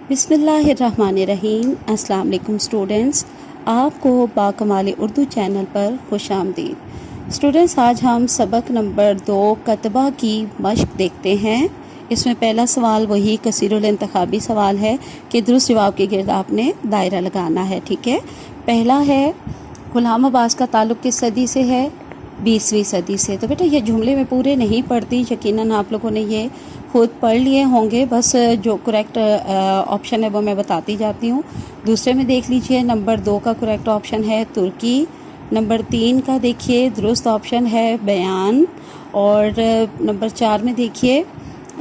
بسم اللہ الرحمن الرحیم۔ السلام علیکم اسٹوڈنٹس، آپ کو باکمال اردو چینل پر خوش آمدید۔ اسٹوڈنٹس، آج ہم سبق نمبر 2 کتبہ کی مشق دیکھتے ہیں۔ اس میں پہلا سوال وہی کثیر الانتخابی سوال ہے کہ درست جواب کے گرد آپ نے دائرہ لگانا ہے، ٹھیک ہے۔ پہلا ہے غلام عباس کا تعلق کس صدی سے ہے؟ 20ویں صدی سے۔ تو بیٹا یہ جملے میں پورے نہیں پڑھتی، یقیناً آپ لوگوں نے یہ خود پڑھ لیے ہوں گے، بس جو کریکٹ آپشن ہے وہ میں بتاتی جاتی ہوں۔ دوسرے میں دیکھ لیجئے، نمبر 2 کا کریکٹ آپشن ہے ترکی۔ نمبر 3 کا دیکھیے درست آپشن ہے بیان، اور نمبر 4 میں دیکھیے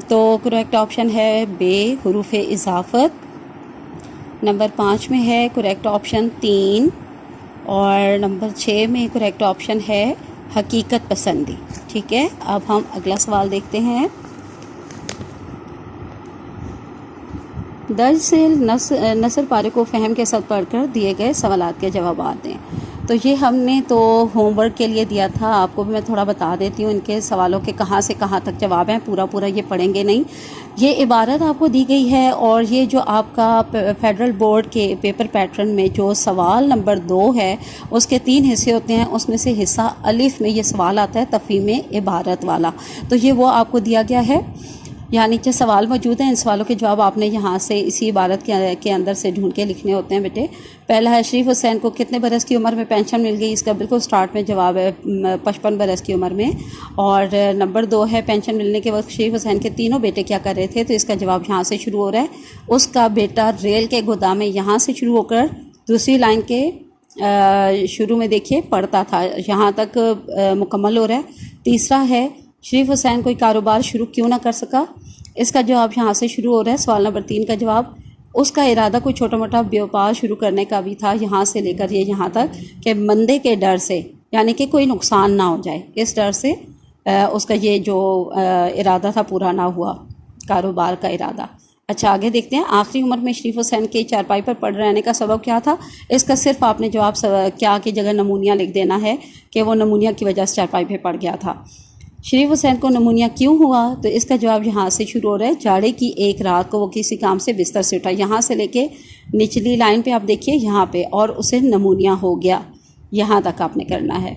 تو کریکٹ آپشن ہے بے حروف اضافت۔ نمبر 5 میں ہے کریکٹ آپشن 3، اور نمبر 6 میں کریکٹ آپشن ہے حقیقت پسندی، ٹھیک ہے۔ اب ہم اگلا سوال دیکھتے ہیں۔ درج ذیل نثر پارے کو فہم کے ساتھ پڑھ کر دیے گئے سوالات کے جوابات دیں۔ تو یہ ہم نے تو ہوم ورک کے لیے دیا تھا، آپ کو بھی میں تھوڑا بتا دیتی ہوں ان کے سوالوں کے کہاں سے کہاں تک جواب ہیں، پورا یہ پڑھیں گے نہیں۔ یہ عبارت آپ کو دی گئی ہے، اور یہ جو آپ کا فیڈرل بورڈ کے پیپر پیٹرن میں جو سوال نمبر 2 ہے، اس کے 3 حصے ہوتے ہیں، اس میں سے حصہ الف میں یہ سوال آتا ہے تفہیم عبارت والا، تو یہ وہ آپ کو دیا گیا ہے۔ یہاں نیچے سوال موجود ہیں، ان سوالوں کے جواب آپ نے یہاں سے اسی عبارت کے اندر سے ڈھونڈ کے لکھنے ہوتے ہیں بیٹے۔ پہلا ہے شریف حسین کو کتنے برس کی عمر میں پینشن مل گئی؟ اس کا بالکل سٹارٹ میں جواب ہے 55 برس کی عمر میں۔ اور نمبر 2 ہے پینشن ملنے کے وقت شریف حسین کے تینوں بیٹے کیا کر رہے تھے؟ تو اس کا جواب یہاں سے شروع ہو رہا ہے، اس کا بیٹا ریل کے گودام میں، یہاں سے شروع ہو کر دوسری لائن کے شروع میں دیکھیے پڑھتا تھا، یہاں تک مکمل ہو رہا ہے۔ تیسرا ہے شریف حسین کوئی کاروبار شروع کیوں نہ کر سکا؟ اس کا جواب یہاں سے شروع ہو رہا ہے، سوال نمبر 3 کا جواب۔ اس کا ارادہ کوئی چھوٹا موٹا بیوپار شروع کرنے کا بھی تھا، یہاں سے لے کر یہ یہاں تک کہ مندے کے ڈر سے، یعنی کہ کوئی نقصان نہ ہو جائے، اس ڈر سے اس کا یہ جو ارادہ تھا پورا نہ ہوا، کاروبار کا ارادہ۔ اچھا آگے دیکھتے ہیں، آخری عمر میں شریف حسین کے چارپائی پر پڑ رہنے کا سبب کیا تھا؟ اس کا صرف آپ نے جواب کیا کی جگہ نمونیا لکھ دینا ہے کہ وہ نمونیا کی وجہ سے چارپائی پہ پڑ گیا تھا۔ شریف حسین کو نمونیا کیوں ہوا؟ تو اس کا جواب یہاں سے شروع ہو رہا ہے، جاڑے کی ایک رات کو وہ کسی کام سے بستر سے اٹھا، یہاں سے لے کے نچلی لائن پہ آپ دیکھیے یہاں پہ، اور اسے نمونیا ہو گیا، یہاں تک آپ نے کرنا ہے۔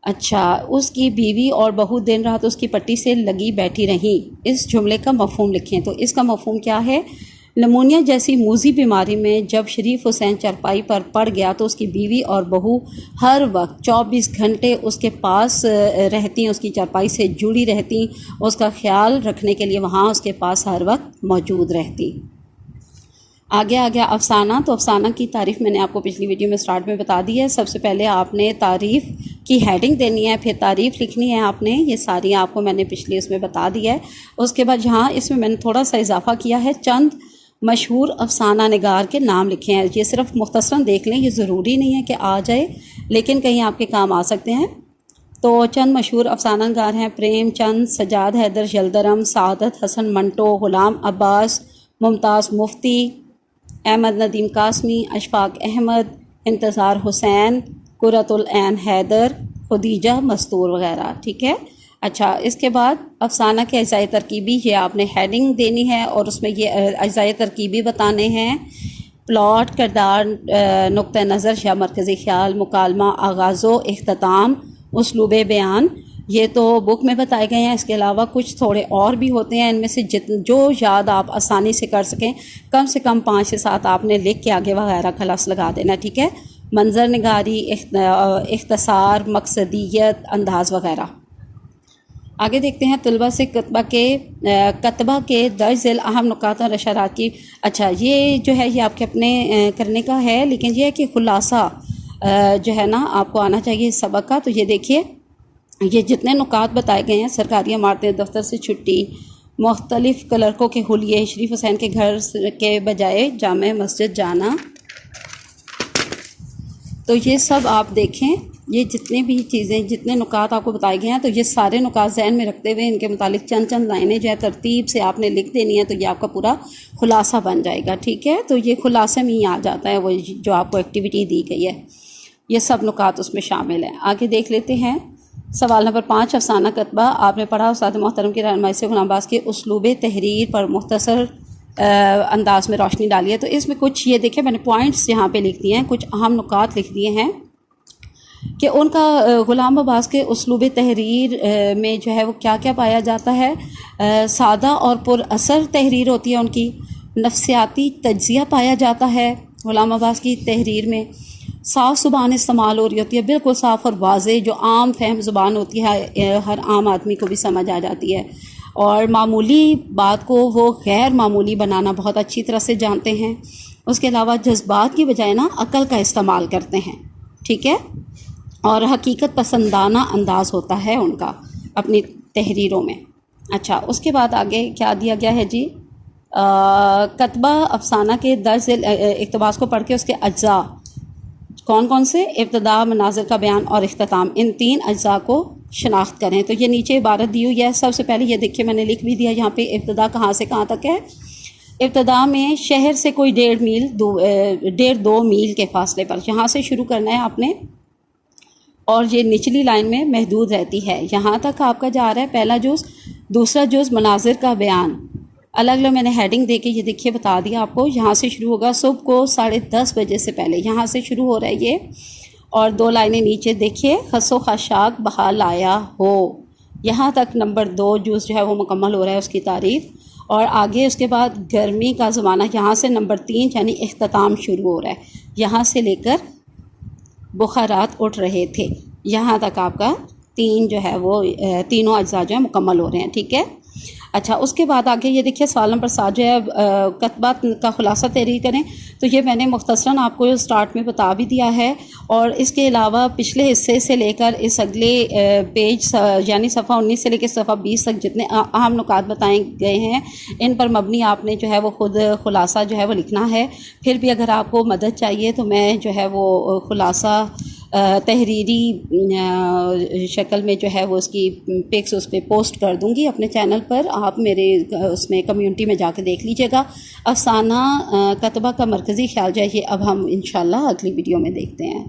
اچھا، اس کی بیوی اور بہو دن رات اس کی پٹی سے لگی بیٹھی رہیں، اس جملے کا مفہوم لکھیں۔ تو اس کا مفہوم کیا ہے؟ نمونیا جیسی موذی بیماری میں جب شریف حسین چارپائی پر پڑ گیا تو اس کی بیوی اور بہو ہر وقت 24 گھنٹے اس کے پاس رہتی، اس کی چارپائی سے جڑی رہتی، اس کا خیال رکھنے کے لیے وہاں اس کے پاس ہر وقت موجود رہتی۔ آگے آ گیا افسانہ۔ تو افسانہ کی تعریف میں نے آپ کو پچھلی ویڈیو میں سٹارٹ میں بتا دی ہے۔ سب سے پہلے آپ نے تعریف کی ہیڈنگ دینی ہے، پھر تعریف لکھنی ہے آپ نے، یہ ساری آپ کو میں نے پچھلی اس میں بتا دی ہے۔ اس کے بعد یہاں اس میں نے تھوڑا سا اضافہ کیا ہے، چند مشہور افسانہ نگار کے نام لکھے ہیں، یہ صرف مختصراً دیکھ لیں، یہ ضروری نہیں ہے کہ آ جائے، لیکن کہیں آپ کے کام آ سکتے ہیں۔ تو چند مشہور افسانہ نگار ہیں، پریم چند، سجاد حیدر یلدرم، سعادت حسن منٹو، غلام عباس، ممتاز مفتی، احمد ندیم قاسمی، اشفاق احمد، انتظار حسین، قرۃ العین حیدر، خدیجہ مستور وغیرہ، ٹھیک ہے۔ اچھا، اس کے بعد افسانہ کے اجزائے ترکیبی، یہ آپ نے ہیڈنگ دینی ہے، اور اس میں یہ اجزائے ترکیبی بتانے ہیں، پلاٹ، کردار، نقطہ نظر یا مرکزی خیال، مکالمہ، آغاز و اختتام، اسلوب بیان، یہ تو بک میں بتائے گئے ہیں۔ اس کے علاوہ کچھ تھوڑے اور بھی ہوتے ہیں، ان میں سے جو یاد آپ آسانی سے کر سکیں، کم سے کم 5 سے 7 آپ نے لکھ کے آگے وغیرہ خلاص لگا دینا، ٹھیک ہے۔ منظر نگاری، اختصار، مقصدیت، انداز وغیرہ۔ آگے دیکھتے ہیں طلبہ سے کتبہ کے درج ذیل اہم نکات اور اشارات کی۔ اچھا، یہ جو ہے یہ آپ کے اپنے کرنے کا ہے، لیکن یہ ہے کہ خلاصہ جو ہے نا آپ کو آنا چاہیے اس سبق کا۔ تو یہ دیکھیے، یہ جتنے نکات بتائے گئے ہیں، سرکاری عمارتیں، دفتر سے چھٹی، مختلف کلرکوں کے حلیے، شریف حسین کے گھر کے بجائے جامع مسجد جانا، تو یہ سب آپ دیکھیں، یہ جتنے بھی چیزیں، جتنے نکات آپ کو بتائے گئے ہیں، تو یہ سارے نکات ذہن میں رکھتے ہوئے ان کے متعلق چند لائنیں جو ہے ترتیب سے آپ نے لکھ دینی ہے، تو یہ آپ کا پورا خلاصہ بن جائے گا، ٹھیک ہے۔ تو یہ خلاصے میں ہی آ جاتا ہے وہ جو آپ کو ایکٹیویٹی دی گئی ہے، یہ سب نکات اس میں شامل ہیں۔ آگے دیکھ لیتے ہیں سوال نمبر 5، افسانہ کتبہ۔ آپ نے پڑھا استاد محترم کی رہنمائی سے غلام عباس کے اسلوب تحریر پر مختصر انداز میں روشنی ڈالی ہے۔ تو اس میں کچھ یہ دیکھیں میں نے پوائنٹس یہاں پہ لکھ دیے ہیں، کچھ اہم نکات لکھ دیے ہیں کہ ان کا غلام عباس کے اسلوب تحریر میں جو ہے وہ کیا کیا پایا جاتا ہے۔ سادہ اور پر اثر تحریر ہوتی ہے ان کی، نفسیاتی تجزیہ پایا جاتا ہے غلام عباس کی تحریر میں، صاف زبان استعمال ہو رہی ہوتی ہے، بالکل صاف اور واضح، جو عام فہم زبان ہوتی ہے ہر عام آدمی کو بھی سمجھ آ جاتی ہے، اور معمولی بات کو وہ غیر معمولی بنانا بہت اچھی طرح سے جانتے ہیں۔ اس کے علاوہ جذبات کی بجائے عقل کا استعمال کرتے ہیں، ٹھیک ہے، اور حقیقت پسندانہ انداز ہوتا ہے ان کا اپنی تحریروں میں۔ اچھا، اس کے بعد آگے کیا دیا گیا ہے جی، کتبہ افسانہ کے درج اقتباس کو پڑھ کے اس کے اجزاء کون کون سے، ابتدا، مناظر کا بیان اور اختتام، ان 3 اجزاء کو شناخت کریں۔ تو یہ نیچے عبارت دی ہوئی ہے، سب سے پہلے یہ دیکھیے میں نے لکھ بھی دیا یہاں پہ، ابتدا کہاں سے کہاں تک ہے۔ ابتدا میں شہر سے کوئی 1.5 میل کے فاصلے پر، یہاں سے شروع کرنا ہے آپ نے، اور یہ نچلی لائن میں محدود رہتی ہے، یہاں تک آپ کا جا رہا ہے پہلا جز۔ دوسرا جز مناظر کا بیان، الگ الگ میں نے ہیڈنگ دے کے یہ دیکھیے بتا دیا آپ کو، یہاں سے شروع ہوگا صبح کو 10:30 بجے سے پہلے، یہاں سے شروع ہو رہا ہے یہ، اور 2 لائنیں نیچے دیکھیے، خس و خاشاک بحال آیا ہو، یہاں تک نمبر 2 جز جو ہے وہ مکمل ہو رہا ہے اس کی تعریف، اور آگے اس کے بعد گرمی کا زمانہ، یہاں سے نمبر 3 یعنی اختتام شروع ہو رہا ہے، یہاں سے لے کر بخارات اٹھ رہے تھے، یہاں تک آپ کا 3 جو ہے وہ تینوں اجزاء جو ہے مکمل ہو رہے ہیں، ٹھیک ہے۔ اچھا، اس کے بعد آگے یہ دیکھیے سوال نمبر 7 جو ہے کتبات کا خلاصہ تحریر کریں، تو یہ میں نے مختصراً آپ کو سٹارٹ میں بتا بھی دیا ہے، اور اس کے علاوہ پچھلے حصے سے لے کر اس اگلے پیج یعنی صفحہ 19 سے لے کے صفحہ 20 تک جتنے اہم نکات بتائے گئے ہیں، ان پر مبنی آپ نے جو ہے وہ خود خلاصہ جو ہے وہ لکھنا ہے۔ پھر بھی اگر آپ کو مدد چاہیے تو میں جو ہے وہ خلاصہ تحریری شکل میں جو ہے وہ اس کی پکس اس پہ پوسٹ کر دوں گی اپنے چینل پر، آپ میرے اس میں کمیونٹی میں جا کے دیکھ لیجیے گا۔ افسانہ کتبہ کا مرکزی خیال جو ہے یہ اب ہم انشاءاللہ اگلی ویڈیو میں دیکھتے ہیں۔